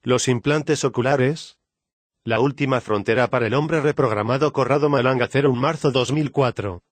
Los implantes oculares. La última frontera para el hombre reprogramado. Corrado Malanga 01 marzo 2004.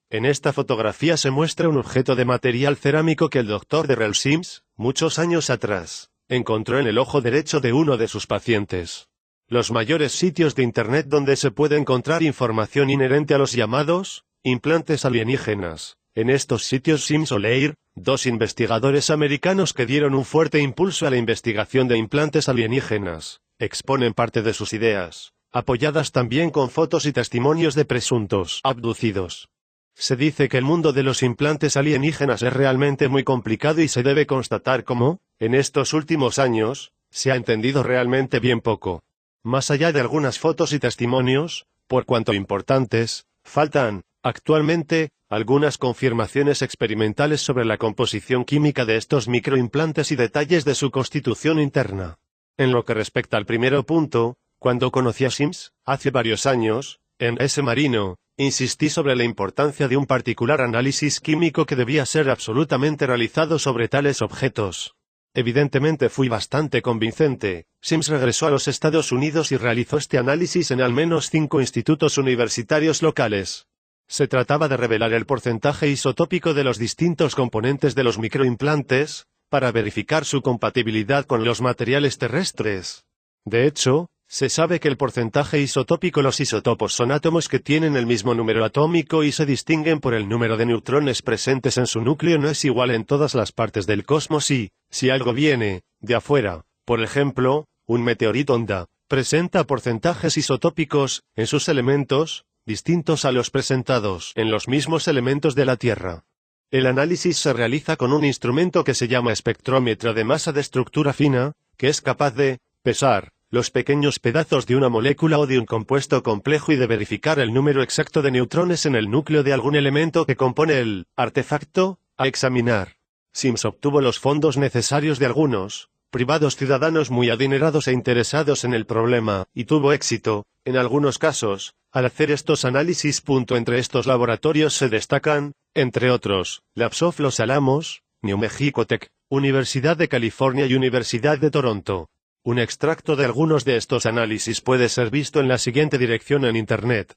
En esta fotografía se muestra un objeto de material cerámico que el Dr. Darrell Sims, muchos años atrás, encontró en el ojo derecho de uno de sus pacientes. Los mayores sitios de Internet donde se puede encontrar información inherente a los llamados implantes alienígenas. En estos sitios Sims O'Leary, dos investigadores americanos que dieron un fuerte impulso a la investigación de implantes alienígenas, exponen parte de sus ideas, apoyadas también con fotos y testimonios de presuntos abducidos. Se dice que el mundo de los implantes alienígenas es realmente muy complicado y se debe constatar cómo, en estos últimos años, se ha entendido realmente bien poco. Más allá de algunas fotos y testimonios, por cuanto importantes, faltan, actualmente, algunas confirmaciones experimentales sobre la composición química de estos microimplantes y detalles de su constitución interna. En lo que respecta al primero punto, cuando conocí a Sims, hace varios años, en ese marino, insistí sobre la importancia de un particular análisis químico que debía ser absolutamente realizado sobre tales objetos. Evidentemente fui bastante convincente. Sims regresó a los Estados Unidos y realizó este análisis en al menos 5 institutos universitarios locales. Se trataba de revelar el porcentaje isotópico de los distintos componentes de los microimplantes, para verificar su compatibilidad con los materiales terrestres. De hecho, se sabe que el porcentaje isotópico, los isótopos son átomos que tienen el mismo número atómico y se distinguen por el número de neutrones presentes en su núcleo, no es igual en todas las partes del cosmos y, si algo viene de afuera, por ejemplo, un meteorito onda, presenta porcentajes isotópicos en sus elementos, distintos a los presentados en los mismos elementos de la Tierra. El análisis se realiza con un instrumento que se llama espectrómetro de masa de estructura fina, que es capaz de pesar los pequeños pedazos de una molécula o de un compuesto complejo y de verificar el número exacto de neutrones en el núcleo de algún elemento que compone el artefacto a examinar. Sims obtuvo los fondos necesarios de algunos privados ciudadanos muy adinerados e interesados en el problema, y tuvo éxito, en algunos casos, al hacer estos análisis. Entre estos laboratorios se destacan, entre otros, Labs of Los Alamos, New Mexico Tech, Universidad de California y Universidad de Toronto. Un extracto de algunos de estos análisis puede ser visto en la siguiente dirección en Internet.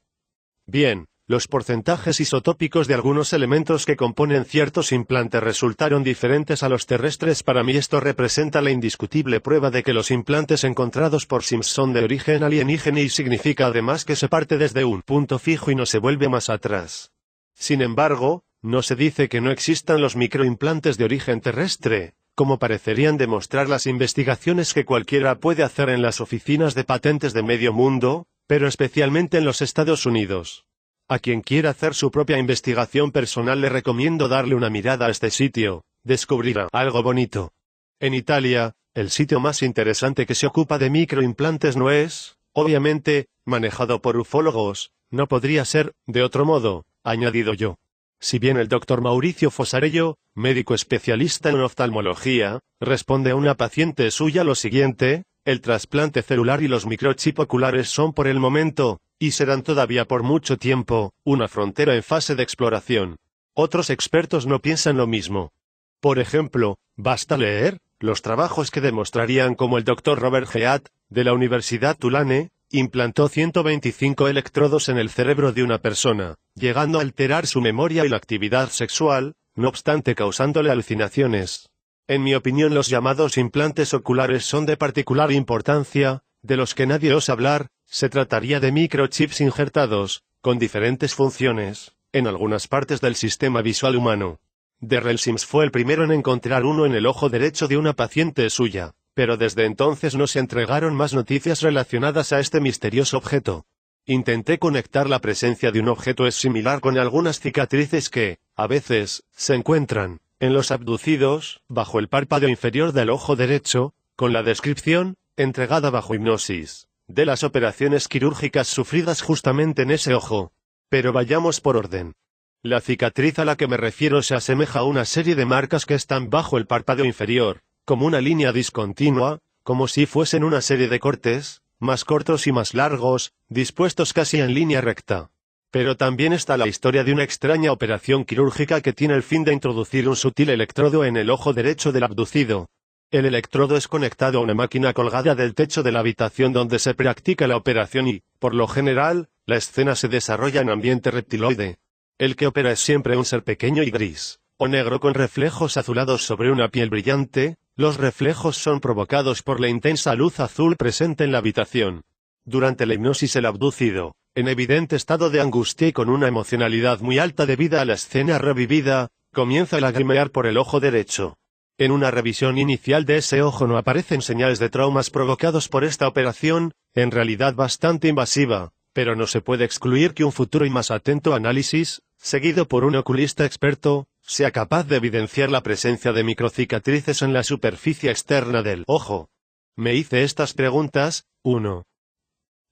Bien, los porcentajes isotópicos de algunos elementos que componen ciertos implantes resultaron diferentes a los terrestres. Para mí esto representa la indiscutible prueba de que los implantes encontrados por Sims son de origen alienígena y significa además que se parte desde un punto fijo y no se vuelve más atrás. Sin embargo, no se dice que no existan los microimplantes de origen terrestre, como parecerían demostrar las investigaciones que cualquiera puede hacer en las oficinas de patentes de medio mundo, pero especialmente en los Estados Unidos. A quien quiera hacer su propia investigación personal le recomiendo darle una mirada a este sitio, descubrirá algo bonito. En Italia, el sitio más interesante que se ocupa de microimplantes no es, obviamente, manejado por ufólogos, no podría ser, de otro modo, añadido yo. Si bien el Dr. Mauricio Fosarello, médico especialista en oftalmología, responde a una paciente suya lo siguiente: el trasplante celular y los microchip oculares son por el momento, y serán todavía por mucho tiempo, una frontera en fase de exploración. Otros expertos no piensan lo mismo. Por ejemplo, basta leer los trabajos que demostrarían cómo el Dr. Robert Heath, de la Universidad Tulane, implantó 125 electrodos en el cerebro de una persona, llegando a alterar su memoria y la actividad sexual, no obstante causándole alucinaciones. En mi opinión, los llamados implantes oculares son de particular importancia, de los que nadie osa hablar. Se trataría de microchips injertados, con diferentes funciones, en algunas partes del sistema visual humano. Darrell Sims fue el primero en encontrar uno en el ojo derecho de una paciente suya, pero desde entonces no se entregaron más noticias relacionadas a este misterioso objeto. Intenté conectar la presencia de un objeto es similar con algunas cicatrices que, a veces, se encuentran en los abducidos, bajo el párpado inferior del ojo derecho, con la descripción, entregada bajo hipnosis, de las operaciones quirúrgicas sufridas justamente en ese ojo. Pero vayamos por orden. La cicatriz a la que me refiero se asemeja a una serie de marcas que están bajo el párpado inferior, como una línea discontinua, como si fuesen una serie de cortes, más cortos y más largos, dispuestos casi en línea recta. Pero también está la historia de una extraña operación quirúrgica que tiene el fin de introducir un sutil electrodo en el ojo derecho del abducido. El electrodo es conectado a una máquina colgada del techo de la habitación donde se practica la operación y, por lo general, la escena se desarrolla en ambiente reptiloide. El que opera es siempre un ser pequeño y gris, o negro con reflejos azulados sobre una piel brillante. Los reflejos son provocados por la intensa luz azul presente en la habitación. Durante la hipnosis el abducido, en evidente estado de angustia y con una emocionalidad muy alta debido a la escena revivida, comienza a lagrimear por el ojo derecho. En una revisión inicial de ese ojo no aparecen señales de traumas provocados por esta operación, en realidad bastante invasiva, pero no se puede excluir que un futuro y más atento análisis, seguido por un oculista experto, sea capaz de evidenciar la presencia de microcicatrices en la superficie externa del ojo. Me hice estas preguntas. 1.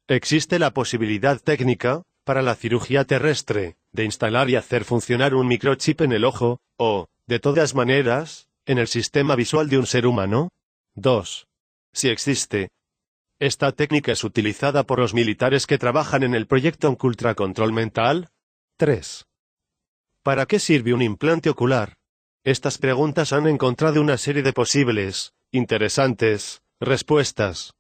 ¿Existe la posibilidad técnica, para la cirugía terrestre, de instalar y hacer funcionar un microchip en el ojo, o, de todas maneras, en el sistema visual de un ser humano? 2. Si existe, ¿esta técnica es utilizada por los militares que trabajan en el proyecto Oncultra Control Mental? 3. ¿Para qué sirve un implante ocular? Estas preguntas han encontrado una serie de posibles, interesantes, respuestas.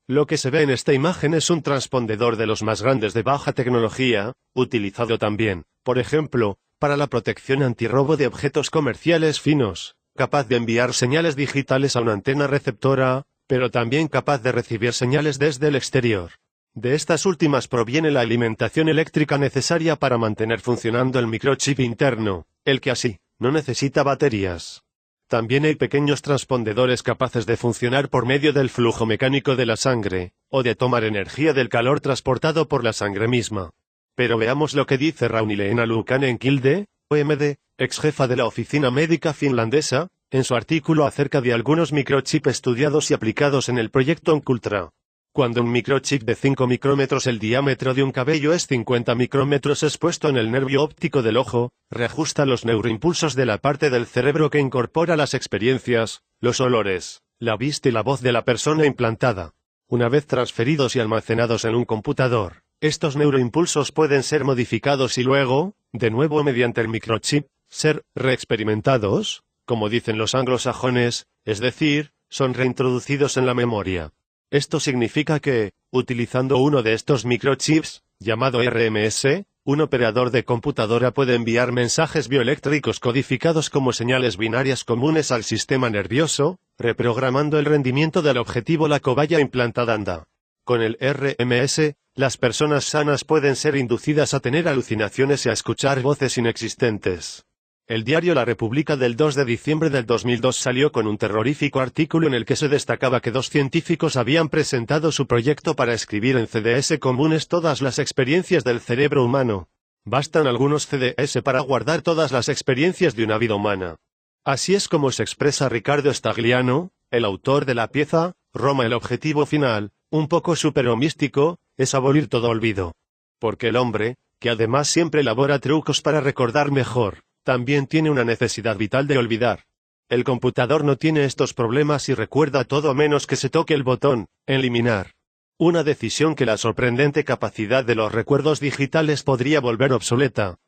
Lo que se ve en esta imagen es un transpondedor de los más grandes de baja tecnología, utilizado también, por ejemplo, para la protección antirrobo de objetos comerciales finos, capaz de enviar señales digitales a una antena receptora, pero también capaz de recibir señales desde el exterior. De estas últimas proviene la alimentación eléctrica necesaria para mantener funcionando el microchip interno, el que así, no necesita baterías. También hay pequeños transpondedores capaces de funcionar por medio del flujo mecánico de la sangre, o de tomar energía del calor transportado por la sangre misma. Pero veamos lo que dice Raunileena Lukanen-Kilde, OMD, ex jefa de la oficina médica finlandesa, en su artículo acerca de algunos microchips estudiados y aplicados en el proyecto Oncultra. Cuando un microchip de 5 micrómetros, el diámetro de un cabello es 50 micrómetros, es puesto en el nervio óptico del ojo, reajusta los neuroimpulsos de la parte del cerebro que incorpora las experiencias, los olores, la vista y la voz de la persona implantada. Una vez transferidos y almacenados en un computador, estos neuroimpulsos pueden ser modificados y luego, de nuevo mediante el microchip, ser reexperimentados, como dicen los anglosajones, es decir, son reintroducidos en la memoria. Esto significa que, utilizando uno de estos microchips, llamado RMS, un operador de computadora puede enviar mensajes bioeléctricos codificados como señales binarias comunes al sistema nervioso, reprogramando el rendimiento del objetivo. La cobaya implantada anda. Con el RMS, las personas sanas pueden ser inducidas a tener alucinaciones y a escuchar voces inexistentes. El diario La República del 2 de diciembre del 2002 salió con un terrorífico artículo en el que se destacaba que 2 científicos habían presentado su proyecto para escribir en CDS comunes todas las experiencias del cerebro humano. Bastan algunos CDS para guardar todas las experiencias de una vida humana. Así es como se expresa Ricardo Stagliano, el autor de la pieza, Roma. El objetivo final, un poco superomístico, es abolir todo olvido. Porque el hombre, que además siempre elabora trucos para recordar mejor, también tiene una necesidad vital de olvidar. El computador no tiene estos problemas y recuerda todo a menos que se toque el botón, eliminar. Una decisión que la sorprendente capacidad de los recuerdos digitales podría volver obsoleta.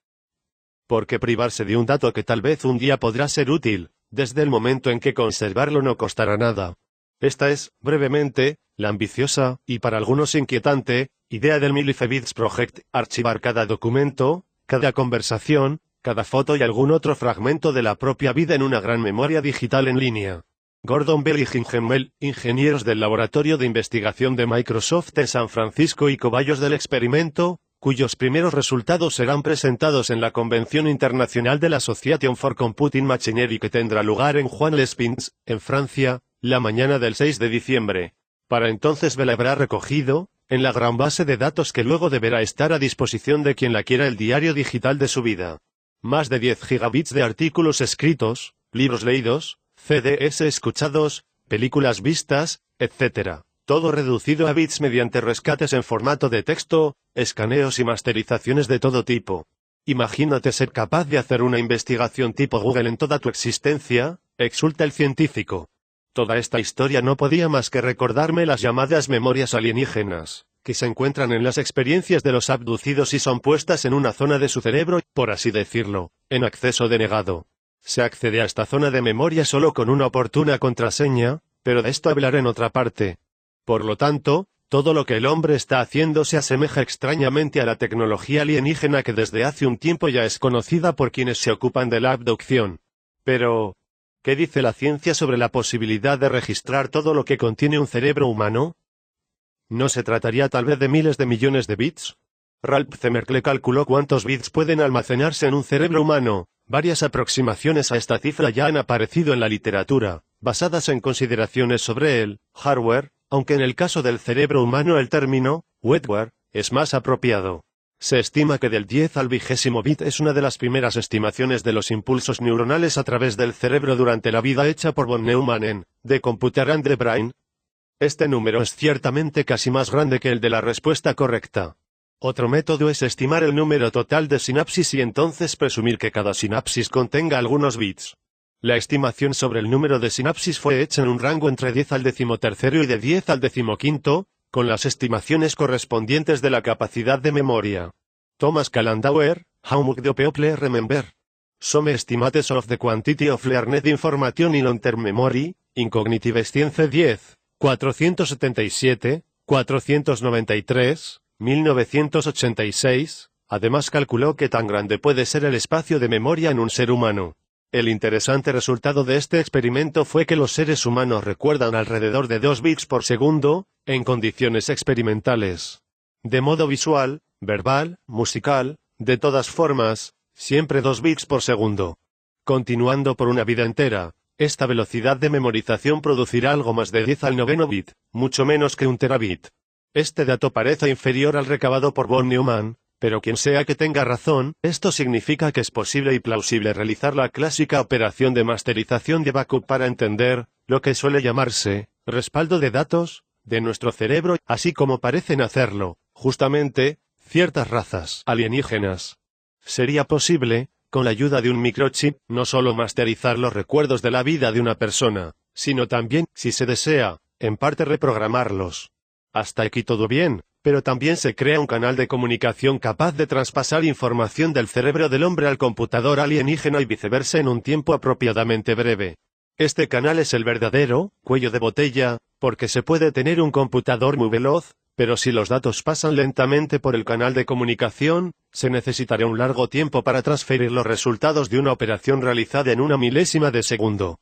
Porque privarse de un dato que tal vez un día podrá ser útil, desde el momento en que conservarlo no costará nada. Esta es, brevemente, la ambiciosa, y para algunos inquietante, idea del Millifebids Project: archivar cada documento, cada conversación, cada foto y algún otro fragmento de la propia vida en una gran memoria digital en línea. Gordon Bell y Jim Gemmell, ingenieros del Laboratorio de Investigación de Microsoft en San Francisco y cobayos del experimento, cuyos primeros resultados serán presentados en la Convención Internacional de la Association for Computing Machinery que tendrá lugar en Juan-les-Pins, en Francia, la mañana del 6 de diciembre. Para entonces Bell habrá recogido, en la gran base de datos que luego deberá estar a disposición de quien la quiera, el diario digital de su vida. Más de 10 gigabits de artículos escritos, libros leídos, CDS escuchados, películas vistas, etc. Todo reducido a bits mediante rescates en formato de texto, escaneos y masterizaciones de todo tipo. Imagínate ser capaz de hacer una investigación tipo Google en toda tu existencia, exulta el científico. Toda esta historia no podía más que recordarme las llamadas memorias alienígenas, que se encuentran en las experiencias de los abducidos y son puestas en una zona de su cerebro, por así decirlo, en acceso denegado. Se accede a esta zona de memoria solo con una oportuna contraseña, pero de esto hablaré en otra parte. Por lo tanto, todo lo que el hombre está haciendo se asemeja extrañamente a la tecnología alienígena que desde hace un tiempo ya es conocida por quienes se ocupan de la abducción. Pero, ¿qué dice la ciencia sobre la posibilidad de registrar todo lo que contiene un cerebro humano? ¿No se trataría tal vez de miles de millones de bits? Ralph Zemerkle calculó cuántos bits pueden almacenarse en un cerebro humano. Varias aproximaciones a esta cifra ya han aparecido en la literatura, basadas en consideraciones sobre el hardware, aunque en el caso del cerebro humano el término wetware es más apropiado. Se estima que del 10 al 20º bit es una de las primeras estimaciones de los impulsos neuronales a través del cerebro durante la vida hecha por von Neumann en The Computer and the Brain. Este número es ciertamente casi más grande que el de la respuesta correcta. Otro método es estimar el número total de sinapsis y entonces presumir que cada sinapsis contenga algunos bits. La estimación sobre el número de sinapsis fue hecha en un rango entre 10 al 13º y de 10 al 15º, con las estimaciones correspondientes de la capacidad de memoria. Thomas Callandauer, How much do people remember? Some estimates of the quantity of learned information in long-term memory, in cognitive science 10, 477, 493, 1986, además calculó que tan grande puede ser el espacio de memoria en un ser humano. El interesante resultado de este experimento fue que los seres humanos recuerdan alrededor de 2 bits por segundo, en condiciones experimentales. De modo visual, verbal, musical, de todas formas, siempre 2 bits por segundo. Continuando por una vida entera, esta velocidad de memorización producirá algo más de 10 al 9º bit, mucho menos que 1 terabit. Este dato parece inferior al recabado por von Neumann, pero quien sea que tenga razón, esto significa que es posible y plausible realizar la clásica operación de masterización de backup para entender lo que suele llamarse respaldo de datos de nuestro cerebro, así como parecen hacerlo, justamente, ciertas razas alienígenas. Sería posible, con la ayuda de un microchip, no solo masterizar los recuerdos de la vida de una persona, sino también, si se desea, en parte reprogramarlos. Hasta aquí todo bien, pero también se crea un canal de comunicación capaz de traspasar información del cerebro del hombre al computador alienígena y viceversa en un tiempo apropiadamente breve. Este canal es el verdadero cuello de botella, porque se puede tener un computador muy veloz, pero si los datos pasan lentamente por el canal de comunicación, se necesitará un largo tiempo para transferir los resultados de una operación realizada en una milésima de segundo.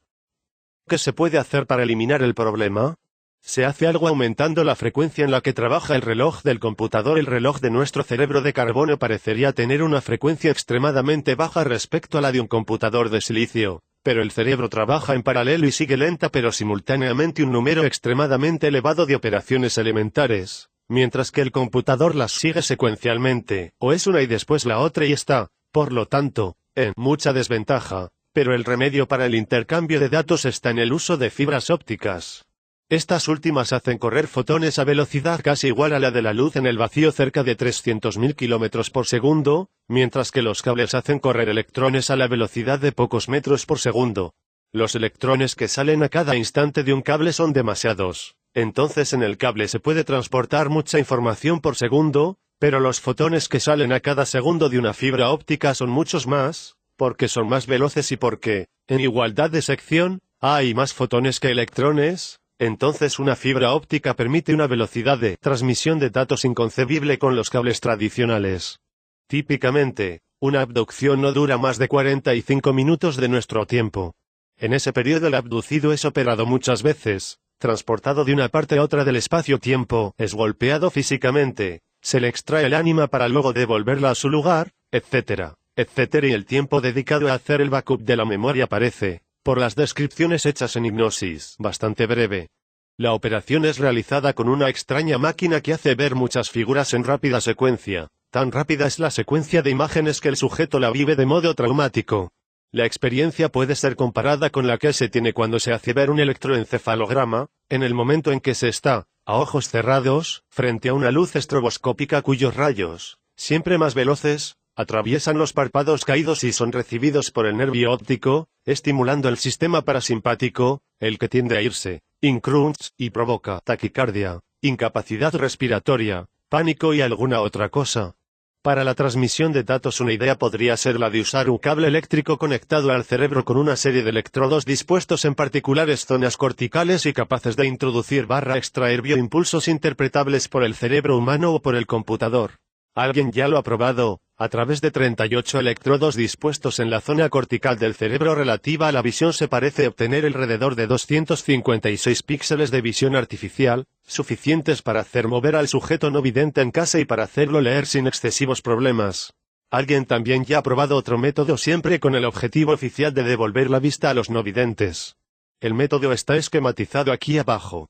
¿Qué se puede hacer para eliminar el problema? Se hace algo aumentando la frecuencia en la que trabaja el reloj del computador. El reloj de nuestro cerebro de carbono parecería tener una frecuencia extremadamente baja respecto a la de un computador de silicio, pero el cerebro trabaja en paralelo y sigue lenta pero simultáneamente un número extremadamente elevado de operaciones elementares, mientras que el computador las sigue secuencialmente, o es una y después la otra y está, por lo tanto, en mucha desventaja, pero el remedio para el intercambio de datos está en el uso de fibras ópticas. Estas últimas hacen correr fotones a velocidad casi igual a la de la luz en el vacío, cerca de 300.000 km por segundo, mientras que los cables hacen correr electrones a la velocidad de pocos metros por segundo. Los electrones que salen a cada instante de un cable son demasiados. Entonces en el cable se puede transportar mucha información por segundo, pero los fotones que salen a cada segundo de una fibra óptica son muchos más, porque son más veloces y porque, en igualdad de sección, hay más fotones que electrones. Entonces una fibra óptica permite una velocidad de transmisión de datos inconcebible con los cables tradicionales. Típicamente, una abducción no dura más de 45 minutos de nuestro tiempo. En ese periodo el abducido es operado muchas veces, transportado de una parte a otra del espacio-tiempo, es golpeado físicamente, se le extrae el ánima para luego devolverla a su lugar, etc., etc. y el tiempo dedicado a hacer el backup de la memoria parece, por las descripciones hechas en hipnosis, bastante breve. La operación es realizada con una extraña máquina que hace ver muchas figuras en rápida secuencia. Tan rápida es la secuencia de imágenes que el sujeto la vive de modo traumático. La experiencia puede ser comparada con la que se tiene cuando se hace ver un electroencefalograma, en el momento en que se está, a ojos cerrados, frente a una luz estroboscópica cuyos rayos, siempre más veloces, atraviesan los párpados caídos y son recibidos por el nervio óptico, estimulando el sistema parasimpático, el que tiende a irse, incrunch, y provoca taquicardia, incapacidad respiratoria, pánico y alguna otra cosa. Para la transmisión de datos una idea podría ser la de usar un cable eléctrico conectado al cerebro con una serie de electrodos dispuestos en particulares zonas corticales y capaces de introducir/extraer bioimpulsos interpretables por el cerebro humano o por el computador. Alguien ya lo ha probado, a través de 38 electrodos dispuestos en la zona cortical del cerebro relativa a la visión se parece obtener alrededor de 256 píxeles de visión artificial, suficientes para hacer mover al sujeto no vidente en casa y para hacerlo leer sin excesivos problemas. Alguien también ya ha probado otro método siempre con el objetivo oficial de devolver la vista a los no videntes. El método está esquematizado aquí abajo.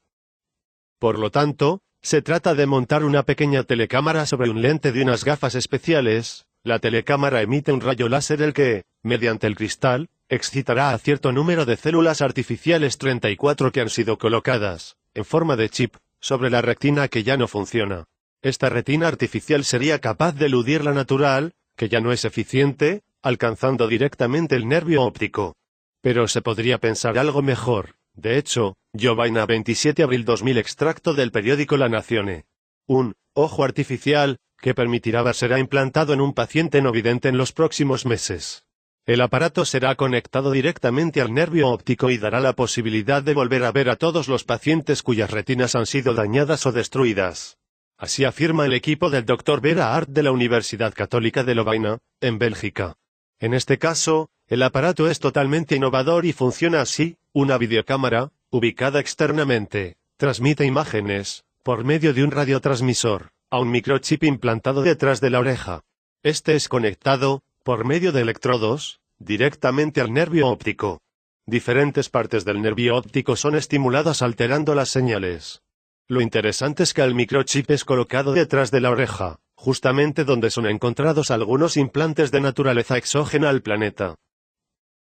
Por lo tanto, se trata de montar una pequeña telecámara sobre un lente de unas gafas especiales. La telecámara emite un rayo láser el que, mediante el cristal, excitará a cierto número de células artificiales 34 que han sido colocadas, en forma de chip, sobre la retina que ya no funciona. Esta retina artificial sería capaz de eludir la natural, que ya no es eficiente, alcanzando directamente el nervio óptico. Pero se podría pensar algo mejor. De hecho, Joe Biden, 27 de abril 2000, extracto del periódico La Nazione. Un ojo artificial, que permitirá será implantado en un paciente no vidente en los próximos meses. El aparato será conectado directamente al nervio óptico y dará la posibilidad de volver a ver a todos los pacientes cuyas retinas han sido dañadas o destruidas. Así afirma el equipo del Dr. Vera Hart de la Universidad Católica de Lovaina, en Bélgica. En este caso, el aparato es totalmente innovador y funciona así: una videocámara, ubicada externamente, transmite imágenes, por medio de un radiotransmisor, a un microchip implantado detrás de la oreja. Este es conectado, por medio de electrodos, directamente al nervio óptico. Diferentes partes del nervio óptico son estimuladas alterando las señales. Lo interesante es que el microchip es colocado detrás de la oreja, justamente donde son encontrados algunos implantes de naturaleza exógena al planeta.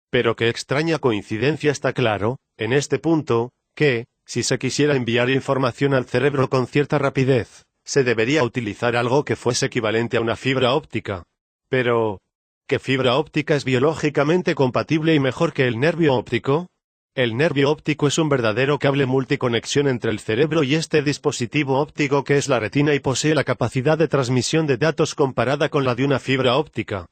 Pero qué extraña coincidencia, está claro, en este punto, que, si se quisiera enviar información al cerebro con cierta rapidez, se debería utilizar algo que fuese equivalente a una fibra óptica. Pero, ¿qué fibra óptica es biológicamente compatible y mejor que el nervio óptico? El nervio óptico es un verdadero cable multiconexión entre el cerebro y este dispositivo óptico que es la retina y posee la capacidad de transmisión de datos comparada con la de una fibra óptica.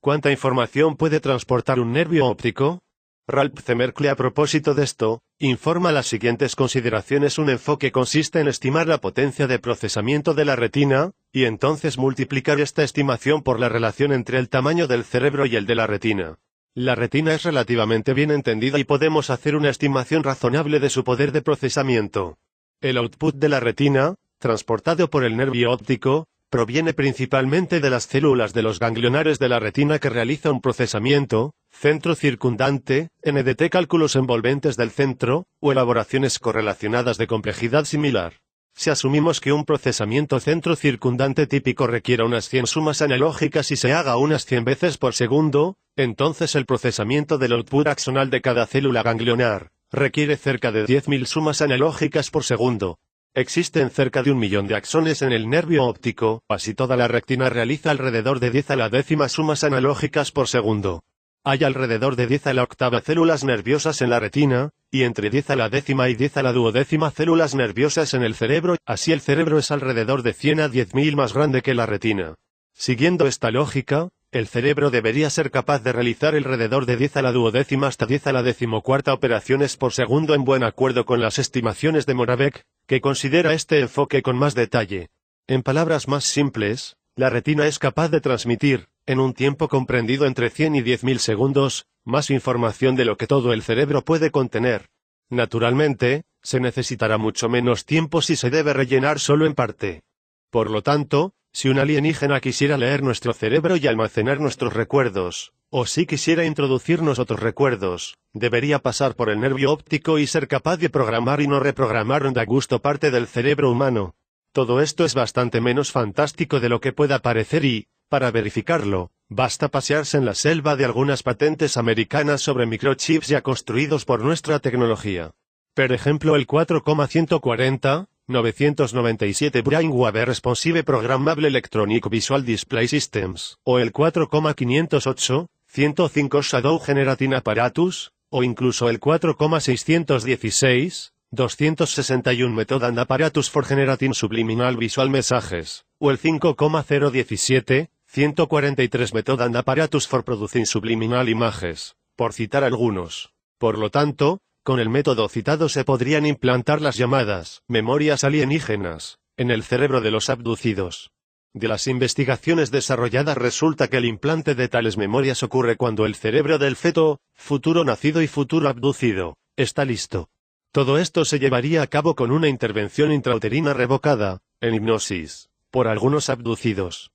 ¿Cuánta información puede transportar un nervio óptico? Ralph C. Merkle, a propósito de esto, informa las siguientes consideraciones: un enfoque consiste en estimar la potencia de procesamiento de la retina, y entonces multiplicar esta estimación por la relación entre el tamaño del cerebro y el de la retina. La retina es relativamente bien entendida y podemos hacer una estimación razonable de su poder de procesamiento. El output de la retina, transportado por el nervio óptico, proviene principalmente de las células de los ganglionares de la retina que realiza un procesamiento, centro circundante, NDT, cálculos envolventes del centro, o elaboraciones correlacionadas de complejidad similar. Si asumimos que un procesamiento centro circundante típico requiera unas 100 sumas analógicas y se haga unas 100 veces por segundo, entonces el procesamiento del output axonal de cada célula ganglionar requiere cerca de 10.000 sumas analógicas por segundo. Existen cerca de 1 millón de axones en el nervio óptico, así toda la retina realiza alrededor de 10 a la décima sumas analógicas por segundo. Hay alrededor de 10 a la octava células nerviosas en la retina, y entre 10 a la décima y 10 a la duodécima células nerviosas en el cerebro, así el cerebro es alrededor de 100 a 10.000 más grande que la retina. Siguiendo esta lógica, el cerebro debería ser capaz de realizar alrededor de 10 a la duodécima hasta 10 a la decimocuarta operaciones por segundo, en buen acuerdo con las estimaciones de Moravec, que considera este enfoque con más detalle. En palabras más simples, la retina es capaz de transmitir, en un tiempo comprendido entre 100 y 10.000 segundos, más información de lo que todo el cerebro puede contener. Naturalmente, se necesitará mucho menos tiempo si se debe rellenar solo en parte. Por lo tanto, si un alienígena quisiera leer nuestro cerebro y almacenar nuestros recuerdos, o si quisiera introducirnos otros recuerdos, debería pasar por el nervio óptico y ser capaz de programar y no reprogramar a gusto parte del cerebro humano. Todo esto es bastante menos fantástico de lo que pueda parecer y, para verificarlo, basta pasearse en la selva de algunas patentes americanas sobre microchips ya construidos por nuestra tecnología. Por ejemplo, el 4,140.997 Brainwave Responsive Programmable Electronic Visual Display Systems, o el 4,508.105 Shadow Generating Apparatus, o incluso el 4,616.261 Method and Apparatus for Generating Subliminal Visual Messages, o el 5,017, 143 Method and Apparatus for Producing Subliminal Images, por citar algunos. Por lo tanto, con el método citado se podrían implantar las llamadas memorias alienígenas en el cerebro de los abducidos. De las investigaciones desarrolladas resulta que el implante de tales memorias ocurre cuando el cerebro del feto, futuro nacido y futuro abducido, está listo. Todo esto se llevaría a cabo con una intervención intrauterina revocada, en hipnosis, por algunos abducidos.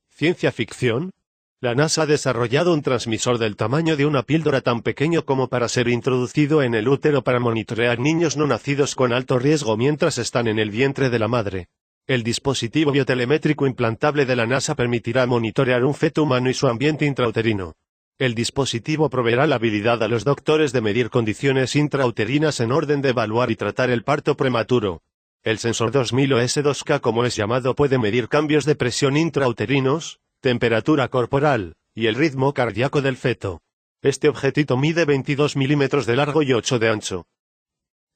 ¿Ciencia ficción? La NASA ha desarrollado un transmisor del tamaño de una píldora tan pequeño como para ser introducido en el útero para monitorear niños no nacidos con alto riesgo mientras están en el vientre de la madre. El dispositivo biotelemétrico implantable de la NASA permitirá monitorear un feto humano y su ambiente intrauterino. El dispositivo proveerá la habilidad a los doctores de medir condiciones intrauterinas en orden de evaluar y tratar el parto prematuro. El sensor 2000 o S2K como es llamado puede medir cambios de presión intrauterinos, temperatura corporal, y el ritmo cardíaco del feto. Este objetito mide 22 milímetros de largo y 8 de ancho.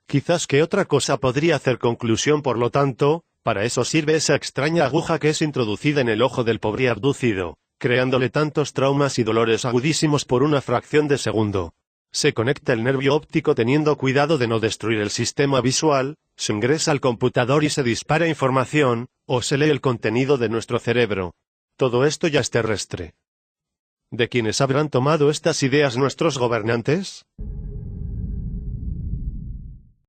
Quizás que otra cosa podría hacer conclusión por lo tanto, para eso sirve esa extraña aguja que es introducida en el ojo del pobre abducido, creándole tantos traumas y dolores agudísimos por una fracción de segundo. Se conecta el nervio óptico teniendo cuidado de no destruir el sistema visual, se ingresa al computador y se dispara información, o se lee el contenido de nuestro cerebro. Todo esto ya es terrestre. ¿De quiénes habrán tomado estas ideas nuestros gobernantes?